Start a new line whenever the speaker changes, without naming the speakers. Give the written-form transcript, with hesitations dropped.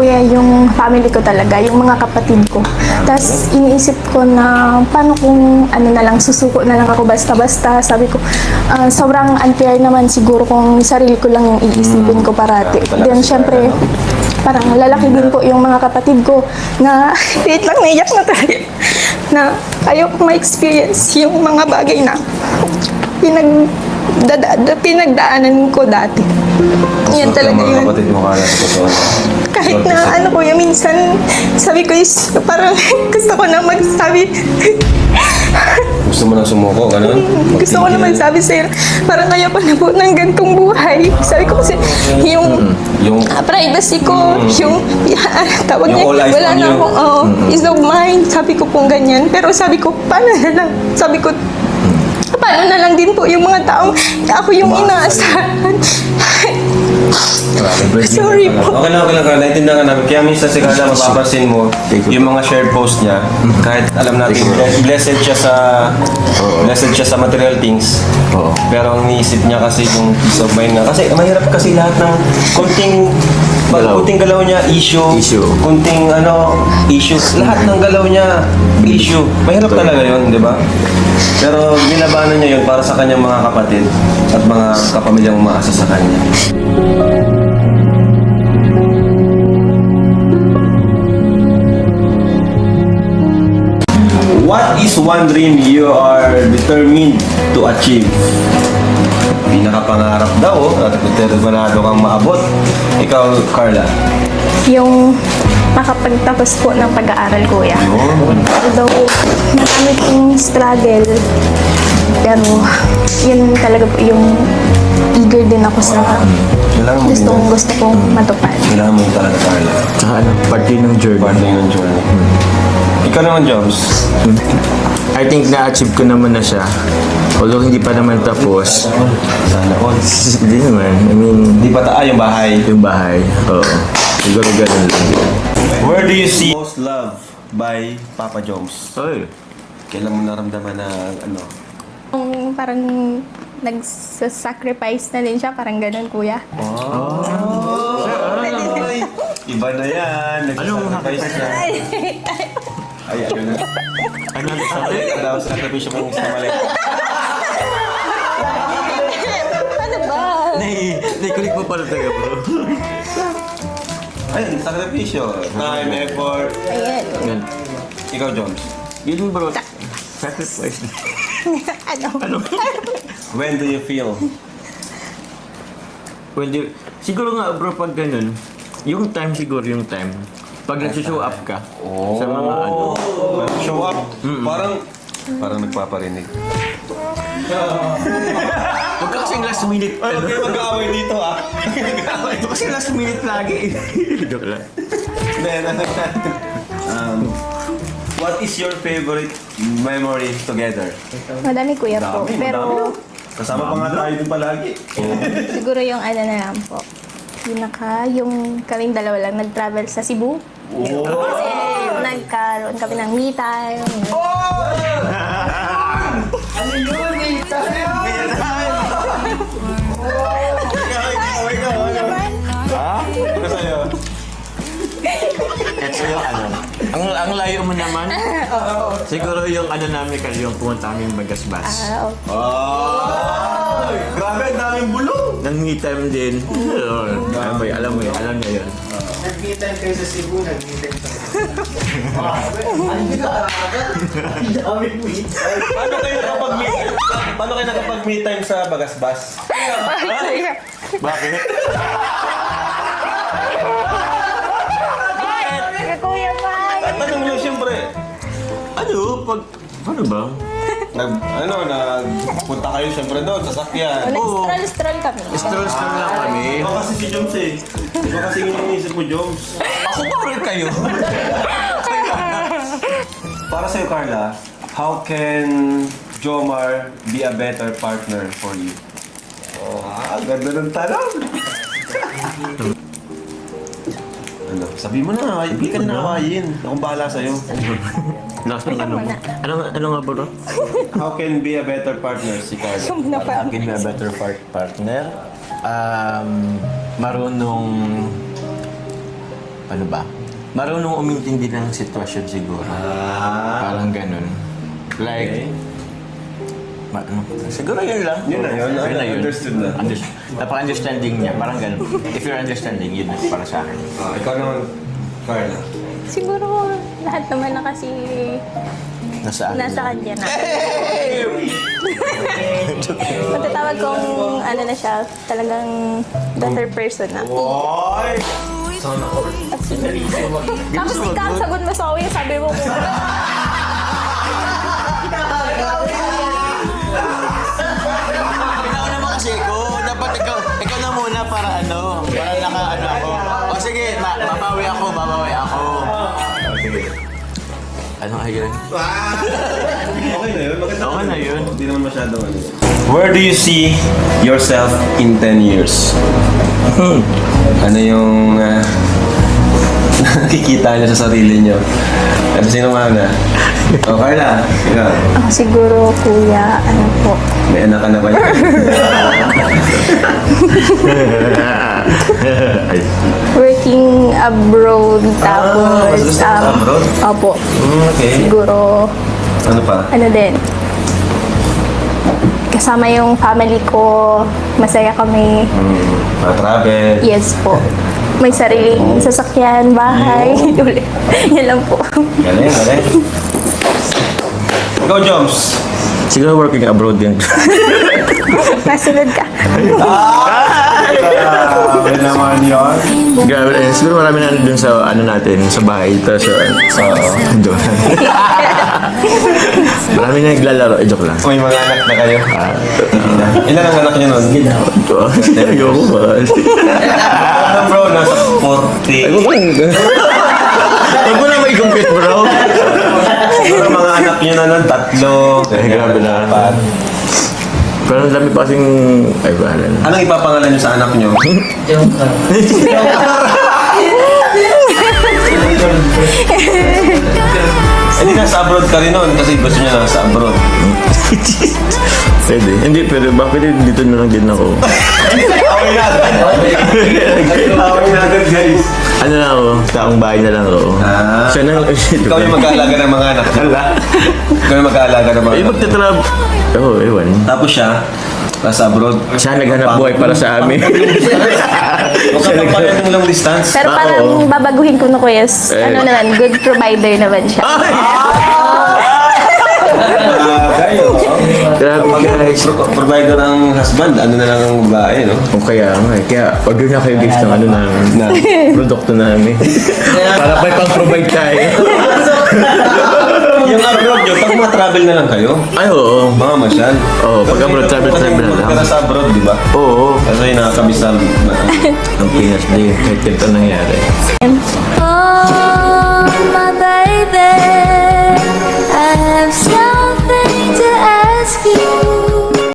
kuya, yung family ko talaga, yung mga kapatid ko. Tapos iniisip ko na paano kung ano na lang, susuko na lang ako basta-basta. Sabi ko, sobrang unfair naman siguro kung sarili ko lang yung iisipin ko parati. Then syempre, parang lalaki din po yung mga kapatid ko na wait lang, naiyak na tayo. Na ayoko ma-experience yung mga bagay na pinagdaanan ko dati. Yan talaga
mga
yun.
kapatid mo kala sa totoo.
Kahit na ano kuya, minsan sabi ko is parang gusto ko na magsabi.
Gusto mo nang sumuko, gano'n?
Gusto ko na magsabi sa'yo, parang kaya pa na po ng gantong buhay. Sabi ko kasi yung privacy ko, yung tawag niya,
Yung all eyes
wala
on
na
you.
akong peace of mind. Sabi ko pong ganyan. Pero sabi ko, paano na lang? Sabi ko, paano na lang din po yung mga taong ako yung inaasahan. Sorry po.
Okay lang, naintindihan ka namin. Kaya minsan si Carla, mapapansin mo, yung mga shared post niya, kahit alam natin, blessed siya sa material things, pero ang iniisip niya kasi yung peace of mind nga. Kasi mahirap kasi lahat ng kunting galaw niya, issue. Kunting issues. Lahat ng galaw niya, issue. Mahirap talaga yun, di ba? Pero binabanan niya yun para sa kanyang mga kapatid at mga kapamilyang umaasa sa kanya. What is one dream you are determined to achieve? Pinakapangarap daw, at determinado kang maabot. Ikaw, Carla.
Yung makapagtapos po ng pag-aaral kuya. Although marami pong struggle, pero yun talaga po yung eager din ako sa gusto kong matupad.
Kailangan mo yun talaga, Carla.
Tsaka part yun ng journey.
Part na yun ng journey. Ikaw naman, Joms.
I think na-achieve ko naman na siya. Although hindi pa naman tapos.
Sana all.
Hindi naman. I mean,
Di ba yung bahay?
yung bahay. Oo. Siguro ganun lang.
Where do you see most love by Papa Joms?
Oy.
Kailan mo naramdaman na
Kung parang nagsasacrifice na din siya, parang ganun kuya.
Iba na yan. Nagsasacrifice na. Ay, ano na? Daw sacrifice mo yung isang mali.
Ano ba?
Naikulik mo pala tayo, bro.
Ay, sakripisyo. Time, effort.
Ayan.
Ikaw, Joms.
Yun, bro. Sacrifice.
Ano?
When do you feel?
Well, siguro nga, bro, pag ganun, yung time siguro yung time. Pag nag-show up ka sa mga
Show up. Parang nagpaparinig.
Huwag ka kasing last minute.
Ay, huwag kayo mag-aaway dito, ah.
Ito kasi last minute lagi. Joke lang.
Then, what is your favorite memory together?
Madami kuya po.
Madami.
Pero
Kasama pa nga tayo dun palagi.
siguro yung ano na lang po. Yung kaming dalawa lang nag-travel sa Cebu. Kasi nagkaroon kami ng me time.
Ano sa'yo?
Ito yung ang layo mo naman. Siguro yung namin kasi yung pumunta kami Bagasbas.
Grabe, ang daming bulong.
Nang me time din. Alam mo yun.
Nag-meet-time kayo sa Cebu, nag-meet-time sa Ang daming meet-time.
Paano kayo nakapag-me time sa Bagasbas?
Bakit?
Kuya pa!
Tanong nyo, siyempre.
Paano ba?
Nagpunta kayo siyempre doon, sasakyan.
Nag-stroll kami.
Stroll lang kami.
Ikaw kasi si Joms eh. Ikaw kasi yung iniisip mo, Joms.
Ako ba rin kayo?
Para sa'yo, Carla, how can Jomar be a better partner for you? Ganda ng tanong. Sabi mo na, hindi ka na nakawayin. Akong bahala sa'yo.
Last ng ano mo? Ano nga bro?
How can be a better partner si Carla?
How can be a better partner? Marunong ano ba? Marunong umintindi ng sitwasyon siguro. Parang ganun. Like, ano, siguro yun lang.
Yun na yun. Understood na.
Napaka-understanding niya. Parang ganun. If you're understanding, yun na para sa akin.
Ikaw naman, Carla.
Siguro lahat naman na kasi
Nasa
nasa kanya na. Matatawag kong ano na siya, talagang better person na. Tapos ikaw ang sagot mo sa akin, sabi mo kung
Ikaw naman kasi ko. Dapat ikaw na muna para ano. Para naka-ano ako. O sige, babawi ako. Sige. Ano ayun?
Okay na yun. Maganda
Okay na yun.
Hindi naman masyadong ano. Where do you see yourself in 10 years? Ano yung nakikita niyo sa sarili niyo? Ano sino na? O, Carla. Ikaw.
ako siguro kuya, ano po,
May anak ka na ba yun?
working abroad, tapos,
mas gusto mo sa abroad?
Opo,
Okay.
siguro,
Ano pa?
ano din, kasama yung family ko, masaya kami,
Travel.
yes po. May sariling sasakyan, bahay, yan lang po.
Galing. Ikaw, Joms.
Siguro working abroad din.
Nasunod ka.
Grabe naman yun.
Grabe, siguro marami na dun sa ano natin, sa bahay. Tapos doon. Marami na naglalaro. Joke lang.
May mga anak na kayo. Ilan ang anak niyo nun?
Ayoko ba?
Ano bro, nasa 40.
Huwag mo na may compute, bro.
Siguro mga anak niyo na nun, 3.
Grabe na.
4.
Pero ang dami pa kasing... Ay, bahala na.
Anong ipapangalan niyo sa anak niyo? Hindi nasa abroad ka rin nun kasi gusto niya nasa abroad.
Pwede. Hindi, pero bakit dito na lang din ako?
Away natin. Away natin, guys.
Ano na ako? Taong bahay na lang ako. Siya na...
Ikaw yung mag-aalaga ng mga anak niyo. Ikaw yung mag-aalaga ng mga
Eh,
anak.
magtatrab... Oo, ewan.
Tapos siya, nasa abroad.
Siya naghanap buhay para sa amin.
Huwag ka papalit ng long distance.
Pero parang babaguhin ko na kuya, ano naman, good provider naman siya.
Kayo.
Grabe guys.
Provider ng husband, ano na lang ang babae, no?
O kaya nga eh. Kaya order na kayo guys ng ano na produkto namin. Para may pang-provide tayo.
Yung abroad nyo, pag mga-travel na lang kayo,
Ay, oo.
mga masyal.
Oo, pag abroad, travel na lang.
Kasi ka sa abroad, di ba?
Oo.
Kasi nakakabisa.
Ang Pinas din. Kahit ganito nangyari.
Oh, my baby.